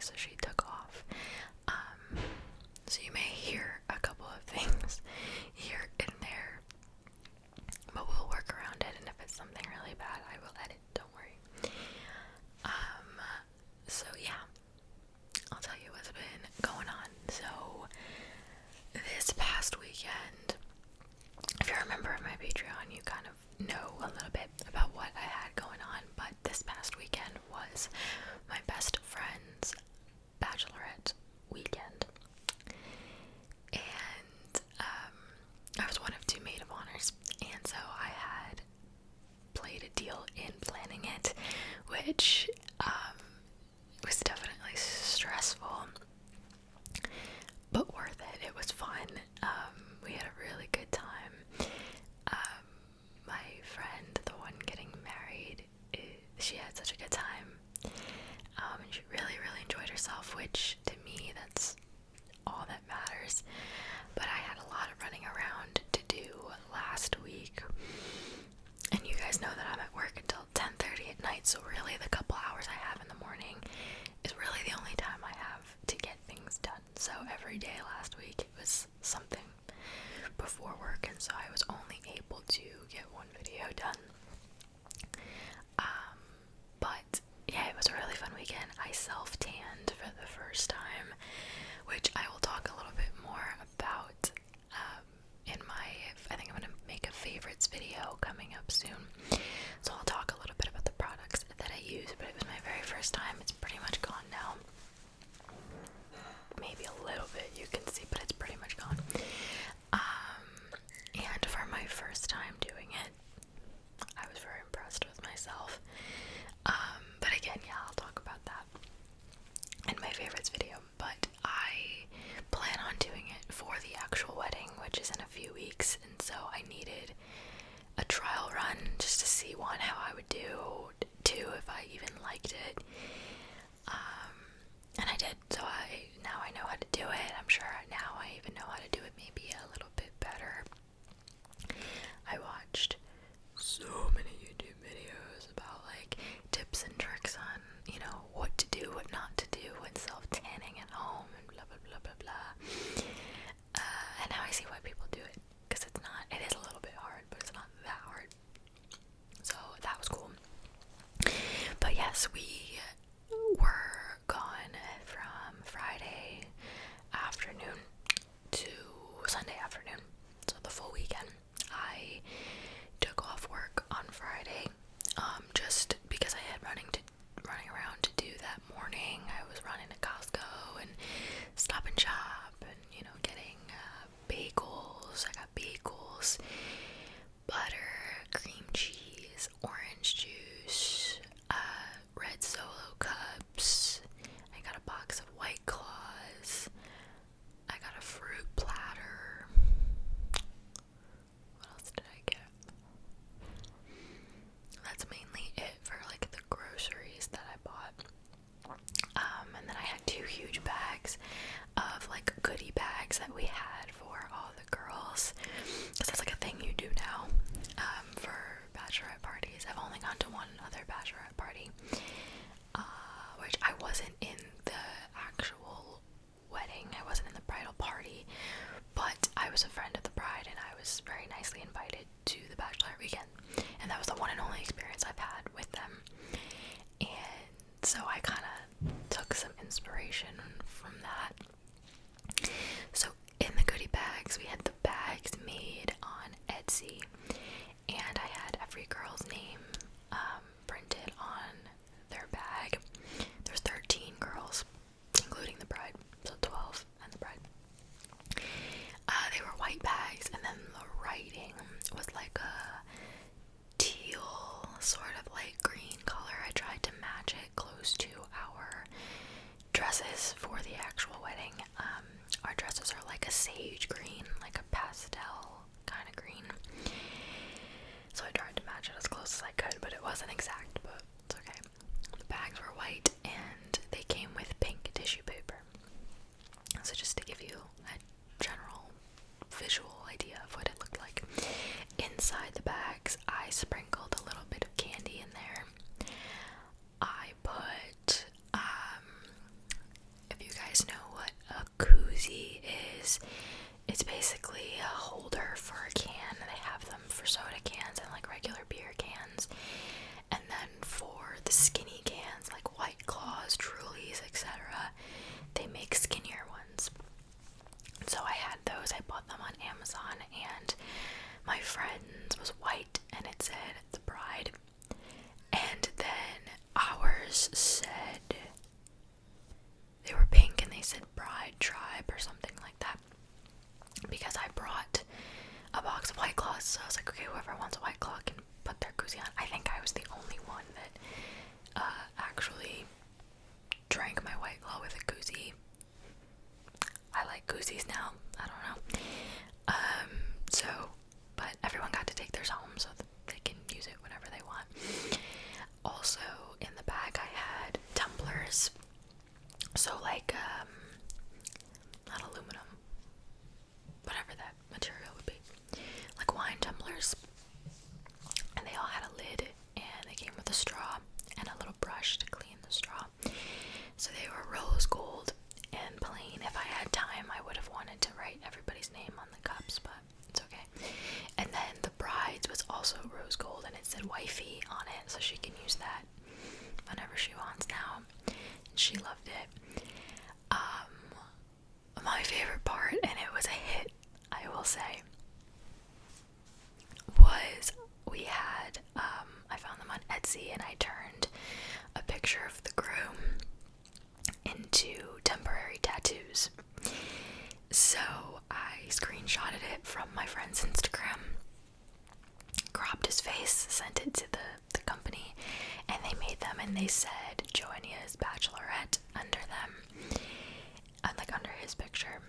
so she took off. So you may hear a couple of things here and there, but we'll work around it, and if it's something really bad, I will edit, don't worry. So yeah, I'll tell you what's been going on. So this past weekend, if you remember my Patreon, you kind of know a little bit about what I had going on, but this past weekend was my best friend's Bachelorette weekend. And I was one of 2 maid of honors, and so I had played a deal in planning it, which was definitely stressful, but worth it. It was fun. We had a really good time. My friend, the one getting married, she had such a good time, and she really, really enjoyed herself, which to me, that's all that matters. But I had a lot of running around to do last week, and you guys know that I'm at work until 10:30 at night, so really the couple hours I have in the morning is really the only time I have to get things done. So every day last week it was something before work, and so I was only able to get one video done. But yeah, it was a really fun weekend. I self-tanned for the first time, which I will talk a little bit more about in my, I think I'm going to make a favorites video coming up soon. So I'll talk a little bit about the products that I use, but it was my very first time. It's pretty much gone now. Maybe a little bit you can see, but it's pretty much gone. And for my first time doing it, I was very impressed with myself. But again, yeah, I'll talk about that in my favorites video. But I plan on doing it for the actual wedding, which is in a few weeks, and so I needed a trial run just to see, one, how I would do, two, if I even liked it. And I did, so now I know how to do it. I'm sure now I even know how to do it maybe a little bit better. I watched so many YouTube videos about like tips and tricks on, you know, what to do, what not to do when self-tanning at home and blah blah blah blah blah. And now I see why people do it, because it is a little bit hard, but it's not that hard. So that was cool. But yes, we were gone from Friday afternoon to Sunday afternoon, so the full weekend. I took off work on Friday, just because I had running around to do that morning. I was running to Costco and Stop and Shop, and you know, getting bagels. I got bagels, butter, cream cheese, orange juice, red Solo cups. I got a box of White Claws. I got a fruit platter. What else did I get? That's mainly it for like the groceries that I bought. And then I had 2 huge bags of like goodie bags that we had for all the girls, because that's like a thing you do now for bachelorette parties. I've only gone to one other bachelorette party, which I wasn't in the actual wedding. I wasn't in the bridal party, but I was a friend of the bride, and I was very nicely invited to the bachelorette weekend, and that was the one and only experience I've had with them. And so I kind of took some inspiration from that. So in the goodie bags, we had the bags made on Etsy, and I had every girl's name printed on their bag. There's 13 girls, including the bride, so 12 and the bride. They were white bags, and then the writing was like a teal, sort of light green color. I tried to match it close to our dresses for the actual wedding. Our dresses are like a sage green, like a pastel kind of green. So I tried to match it as close as I could. So I was like, okay, whoever wants a White Claw can put their koozie on. I think I was the only one that actually drank my White Claw with a koozie. I like koozies now. I don't know. So, but everyone got to take theirs home so that they can use it whenever they want. Also, in the bag I had tumblers. So like, not aluminum, whatever that material would be. Like wine tumblers. And they all had a lid, and they came with a straw and a little brush to clean the straw. So they were rose gold and plain. If I had time, I would have wanted to write everybody's name on the cups, but it's okay. And then the bride's was also rose gold, and it said wifey on it, so she can use that whenever she wants now. And she loved it. My favorite part, and it was a hit, I will say, was we had, I found them on Etsy, and I turned a picture of the groom into temporary tattoos. So I screenshotted it from my friend's Instagram, cropped his face, sent it to the company, and they made them, and they said Joannia's Bachelorette under them, like under his picture,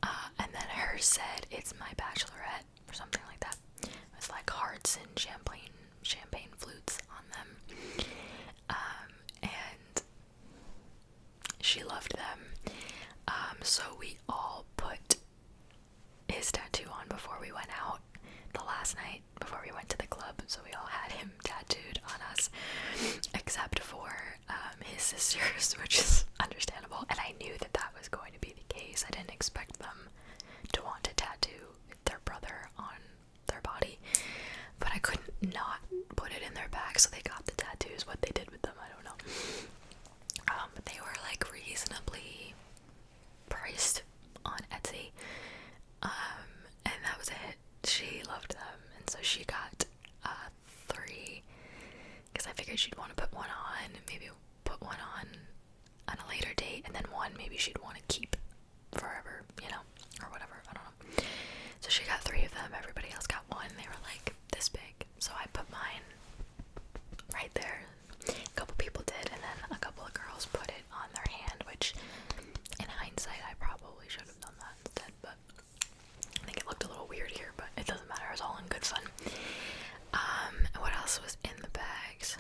and then hers said it's my Bachelorette or something like that. It was like hearts and champagne flutes on them, and she loved them. So we all put his tattoo on before we went out the last night, before we went to the club. So we all had him tattooed on us, except for his sisters, which is understandable. And I knew that that was going to be the case. I didn't expect them to want to tattoo their brother on their body, but I couldn't not put it in their bag, so they got the tattoos. What they did with them, I don't know. But they were like reasonably priced on Etsy, and that was it. She loved them, and so she got 3, because I figured she'd want to put one on, maybe put one on a later date, and then one maybe she'd want to keep forever, you know, or whatever, I don't know. So she got 3 of them, everybody else got one. They were like this big, so I put mine right there. A couple people did, and then a couple of girls put it on their hand, which in hindsight I probably should have done that instead, but I think it looked a little weird here, but it doesn't matter, it was all in good fun. What else was in the bags?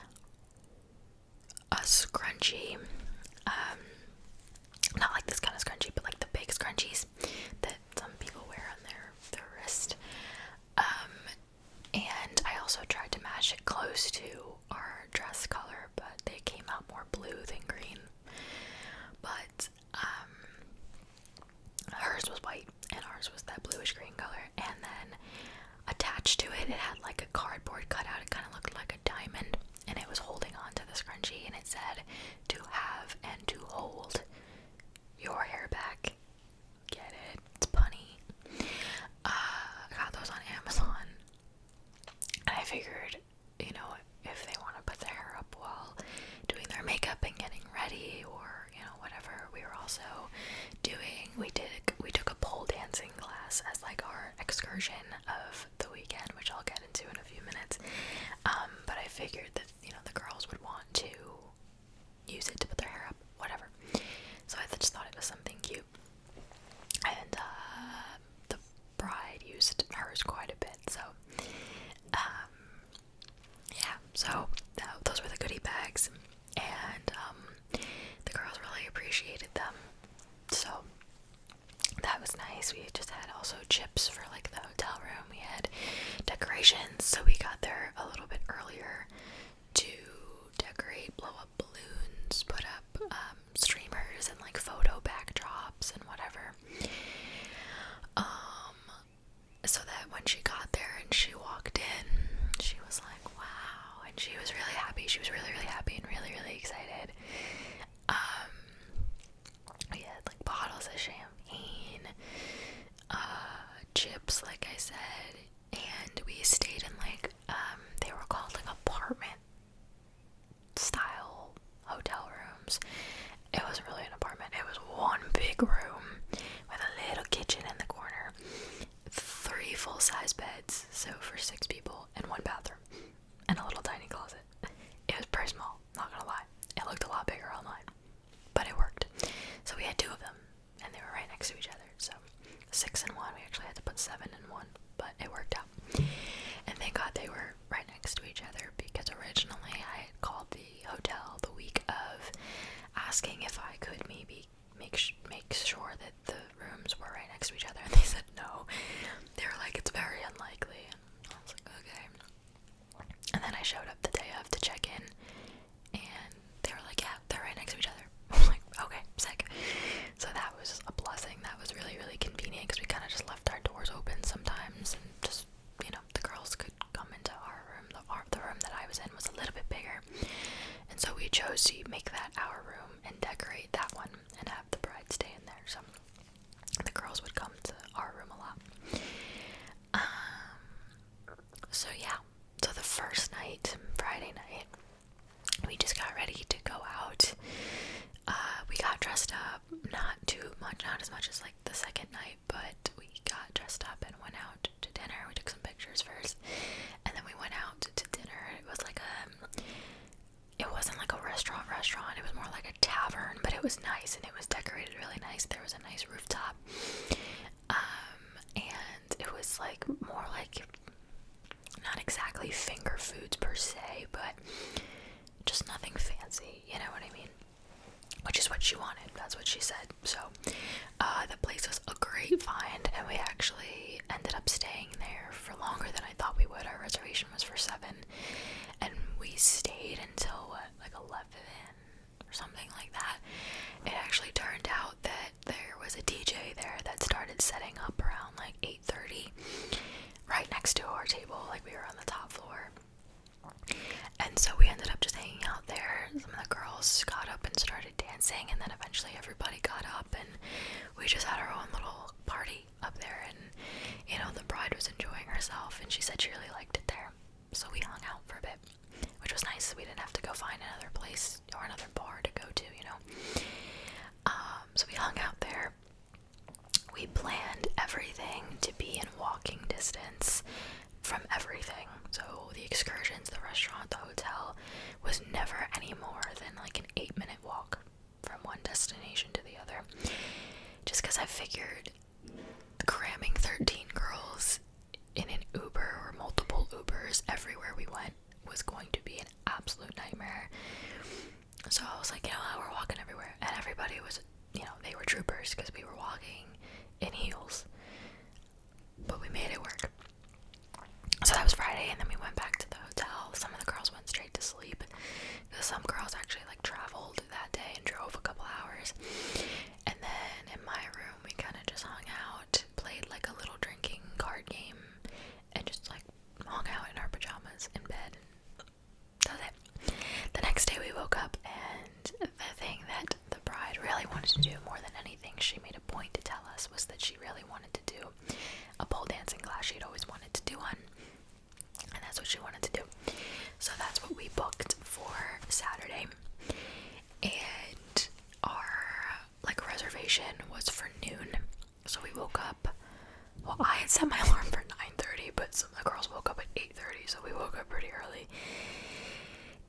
A scrunchie, not like this kind of scrunchie, but like the big scrunchies that some people wear on their wrist. And I also tried to match it close to our dress color, but they came out more blue than green. But hers was white and ours was that bluish green color. And then attached to it, it had like a cardboard cutout. It kind of looked like a diamond, and it was holding on to the scrunchie, and it said to have and to hold your hair back. Get it? It's punny. I got those on Amazon, and I figured, you know, if they want to put their hair up while doing their makeup and getting ready, or, you know, whatever. We were also we took a pole dancing class as like our excursion of the weekend, which I'll get into in a few minutes. But I figured that, you know, the girls would want to use it to put their hair up, whatever. So I just thought it was something cute. And the bride used hers quite a bit, so yeah, so those were the goodie bags, and the girls really appreciated them, so that was nice. We just had also chips for like the hotel room. We had decorations, so we got there a little bit earlier to decorate, blow up balloons, put up streamers and like photo backdrops and whatever, so that when she got there and she walked in, she was like, wow, and she was really happy. She was really, really happy and really, really excited. We had like bottles of champagne, chips, like I said, and we stayed in like, they were called like apartment style hotel rooms. It wasn't really an apartment, it was one big room with a little kitchen in the corner, 3 full size beds, so for 6 people, and 1 bathroom, and a little tiny closet. It was pretty small, not gonna lie. It looked a lot bigger online, but it worked. So we had 2 of them, and they were right next to each other. So 6 in 1. We actually had to put 7 in 1, but it worked out. And thank God they were right next to each other, because originally I had called the hotel the week of asking if I could maybe make sure that the rooms were right next to each other, and they said no. They were like, it's very unlikely. And I was like, okay. And then I showed up the day of to check in, and they were like, yeah, they're right next to each other. I was like, okay, sick. So that was a blessing. That was really, really convenient, because we kind of just left our doors open sometimes, and just, you know, the girls could come into our room. The room that I was in was a little bit bigger, and so we chose to make that our room and decorate that one and have the bride stay in there. So the girls would come to our room a lot. So yeah, so the first night, Friday night, we just got ready to go out. We got dressed up, not as much as like the second night, but we got dressed up and went out to dinner. We took some pictures first, and then we went out to dinner. It was like it wasn't like a restaurant, it was more like a tavern, but it was nice, and it was decorated really nice. There was a nice rooftop, and it was like more like, not exactly finger foods per se, but just nothing fancy, you know what I mean? Which is what she wanted, that's what she said. So the place was a great find, and we actually ended up staying there for longer than I thought we would. Our reservation was for 7, and we stayed until like 11 or something like that. It actually turned out that there was a DJ there that started setting up around like 8:30 right next to our table. Like, we were on the top floor, and so we ended up just hanging out there. Some of the girls got up and started dancing, and then eventually everybody got up, and we just had our own little party up there. And, you know, the bride was enjoying herself, and she said she really liked it there. So we hung out for a bit, which was nice. We didn't have to go find another place or another bar to go to, you know. So we hung out there. We planned everything to be in walking distance from everything. So the excursions, the restaurant, the hotel was never any more than like an 8-minute walk from one destination to the other. Just because I figured cramming 13 girls in an Uber or multiple Ubers everywhere we went was going to be an absolute nightmare. So I was like, you know, we're walking everywhere, and everybody was, you know, they were troopers because we were walking in heels, but we made it work. So that was Friday, and then we went back to the hotel. Some of the girls went straight to sleep, because some girls actually like traveled that day and drove a couple hours. And then in my room, we kind of just hung out, played like a little drinking card game, and just like hung out in our pajamas in bed. That was it. The next day we woke up, and the thing that the bride really wanted to do more than anything, she made a point to tell us, was that she really wanted to do a pole dancing class. She'd always wanted to do one, and that's what she wanted to do. So that's what we booked for Saturday, and our like reservation was for noon. So we woke up, well, I had set my alarm for 9:30, but some of the girls woke up at 8:30, so we woke up pretty early.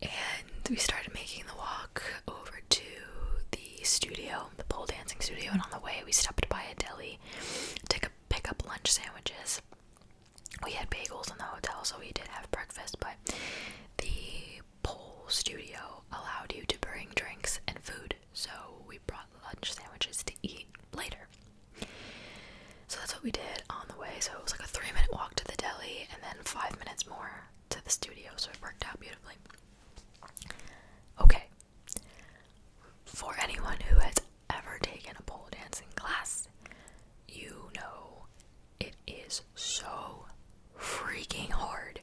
And we started making the walk over to the studio, the pole dancing studio, and on the way we stopped by a deli to pick up lunch sandwiches. We had bagels in the hotel, so we did have breakfast, but the pole studio allowed you to bring drinks and food, so we brought lunch sandwiches to eat later. So that's what we did on the way. So it was like a 3-minute walk to the deli, and then 5 minutes more to the studio, so it worked out beautifully. Okay, for anyone who has ever taken a pole dancing class, you know it is so freaking hard.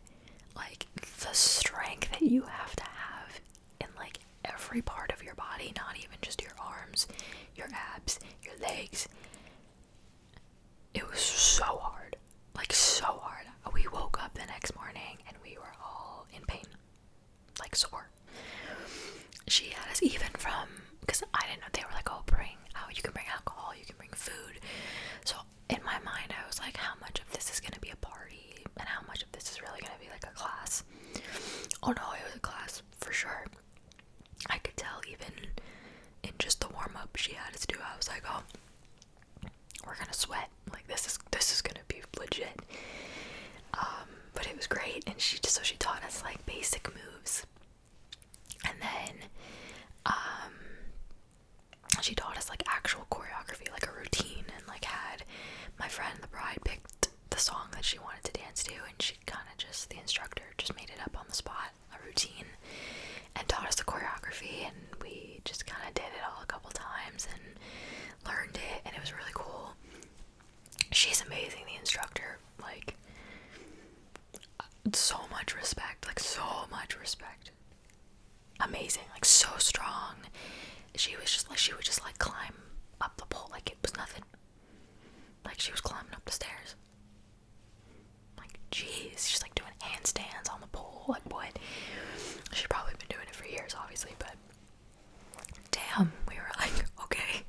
Like, the strength that you have to have in like every part of your body, not even just your arms, your abs, your legs. It was so hard, like so hard. We woke up the next morning and we were all in pain, like sore. She had us even from, because I didn't know, they were like, oh, you can bring alcohol, you can bring food. So in my mind, I was like, how much of this is going to be a party? she had us do, I was like, oh, we're gonna sweat. Like, this is gonna be legit. But it was great, and she taught us like basic moves, and then she taught us like actual choreography, like a routine, and like had my friend, the bride, picked the song that she wanted to dance to, and she kind of just, the instructor just made it up on the spot, a routine, and taught us the choreography, and we just kind of did it all a couple times and learned it, and it was really cool. She's amazing, the instructor, like, so much respect, amazing, like, so strong. She would just like climb up the pole like it was nothing, like she was climbing up the stairs, like, jeez. She's like doing handstands on the pole, like, what? She's probably been doing it for years, obviously, but damn, we were like, okay.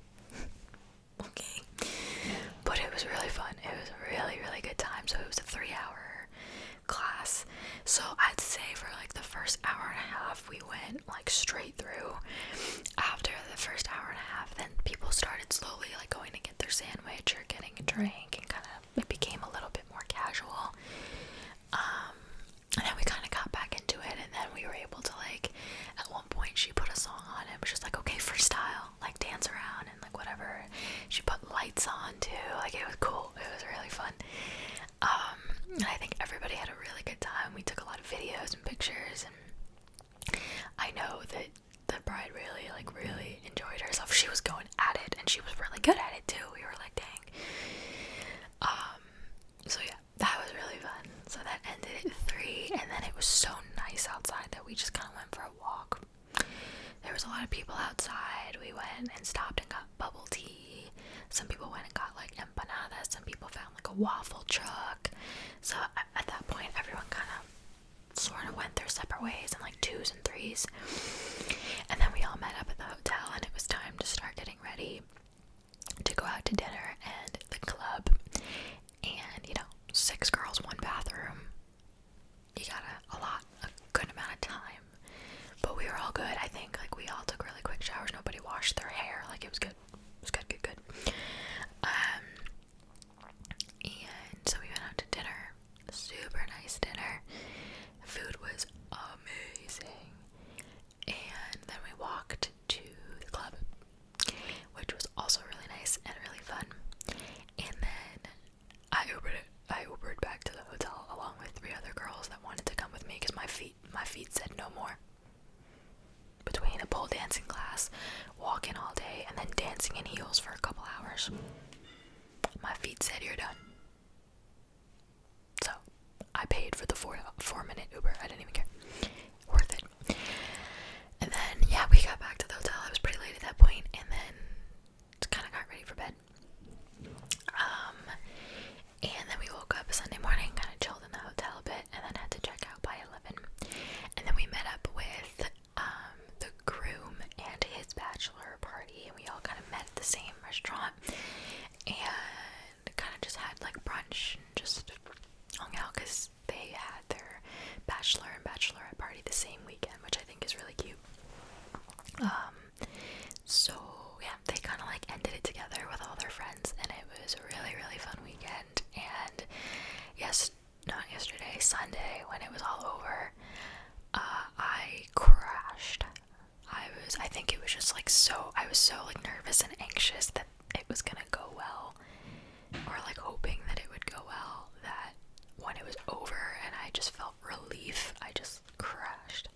But it was really fun. It was a really, really good time. So it was a 3-hour class. So I'd say for like the first hour and a half, we went like straight through. After the first hour and a half, then people started slowly like going to get their sandwich or getting a drink, and kind of, it became a little bit more casual. And then we kind of got back into it, and then we were able to, like, at one point she put a song on, and it was just like, okay, freestyle, like, dance around and like whatever. She put lights on too, like, it was cool. It was really fun. And I think everybody had a really good time. We took a lot of videos and pictures, and I know that the bride really enjoyed herself. She was going at it, and she was really good at it too. We were like, dang. So yeah, that was really fun. So that ended at 3, and then it was so nice outside that we just kind of went for a walk. There was a lot of people outside. We went and stopped and got bubble tea. Some people went and got like empanadas. Some people found like a waffle truck. So at that point, everyone kind of sort of went their separate ways in like 2s and 3s. And then we all met up at the hotel, and it was time to start getting ready to go out to dinner and the club. And, you know, 6 girls, 1 bathroom. You got a good amount of time. But we were all good, I think. Like, we all took really quick showers. Nobody washed their hair. Like, it was good. It was good. And so we went out to dinner. Super nice dinner. Food was amazing. And then we walked to the club, which was also really nice and really fun. And then I Ubered back to the hotel along with 3 other girls that wanted to come with me, because my feet said no more. Between a pole dancing class, walking all day, and then dancing in heels for a couple hours, my feet said, you're done. So I paid for the 4-minute Uber. I didn't even care. Worth it. And then, yeah, we got back to the hotel. I was pretty late at that point, and then kind of got ready for bed. And then we woke up Sunday morning, kind of chilled in the hotel a bit, and then had to check out by 11. And then we met up with the groom and his bachelor party, and we all kind of met at the same restaurant, and kind of just had like brunch and just hung out, because they had their bachelor and bachelorette party the same weekend, which I think is really cute. So yeah, they kind of like ended it together with all their friends, and it was a really, really fun weekend. And Sunday, when it was all over, I crashed. I think it was just like I was so like nervous and anxious that it was gonna go well, or like hoping that it would go well, that when it was over and I just felt relief, I just crashed.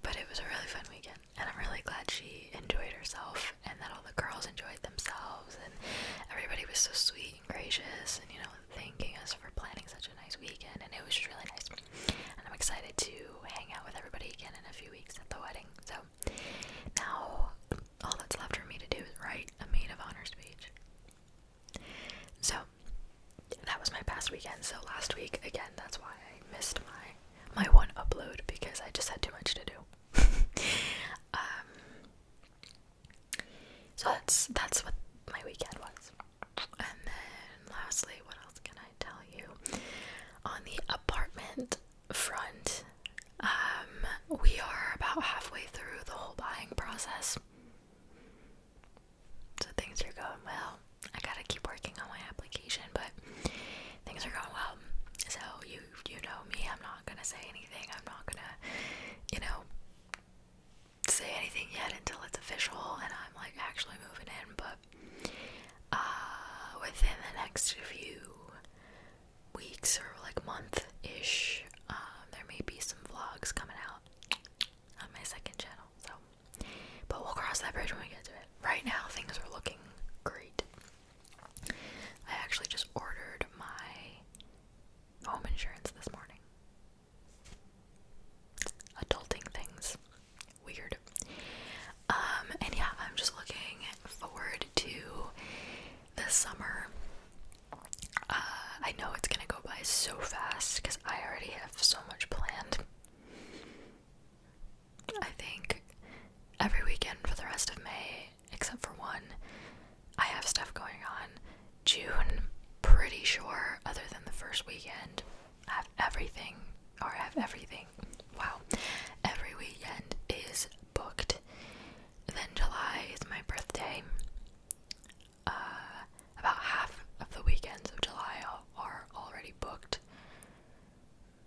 But it was a really fun weekend, and I'm really glad she enjoyed herself, and that all the girls enjoyed themselves, and everybody was so sweet and gracious, and, you know, thanking us for planning such a nice weekend, and it was just really nice. And I'm excited to hang out with everybody again in a few weeks at the wedding. So now all that's left for me to do is write a maid of honor speech. So that was my past weekend. So last week, again, that's why I missed my one upload, because I just had too much to do. So that's what my weekend was. And then lastly, what else can I tell you? On the apartment front, we are about halfway through the whole buying process. things are going well. I gotta keep working on my application, but things are going well. So you know me, I'm not gonna say anything. I'm not gonna, say anything yet until it's official and I'm like actually moving in. But within the next few weeks or like month-ish, there may be some vlogs coming out on my second channel. So, but we'll cross that bridge when we get to it. Right now, things are looking great. I actually just ordered my home insurance this morning. Adulting things. Weird. And yeah, I'm just looking forward to the summer. I know it's gonna go by so fast because I already have so much planned. I think every weekend for the rest of May, except for one, I have stuff going on. June, pretty sure, other than the first weekend, I have everything. Wow. Every weekend is booked. Then July is my birthday. About half of the weekends of July are already booked.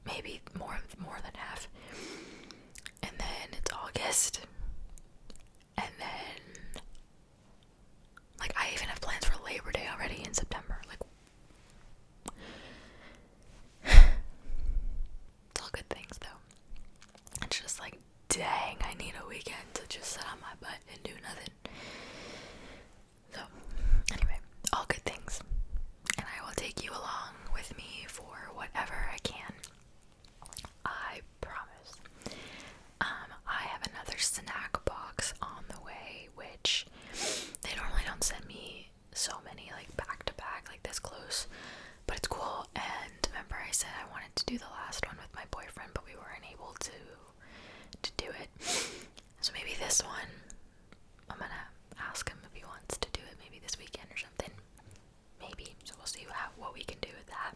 Maybe more than half. And then it's August. And then, like, I even have plans for Labor Day already in September. Like, it's all good things, though. It's just like, dang, I need a weekend to just sit on my butt and do nothing. So, anyway, all good things. And I will take you along with me for whatever I can. I promise. I have another snack box on the way, which they normally don't send me so many like back to back, like this close, but it's cool. And remember I said I wanted to do the last one with my boyfriend, but we weren't able to do it. So maybe this one, I'm gonna ask him if he wants to do it maybe this weekend or something. Maybe. So we'll see what we can do with that.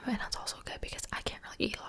And that's also good because I can't really eat a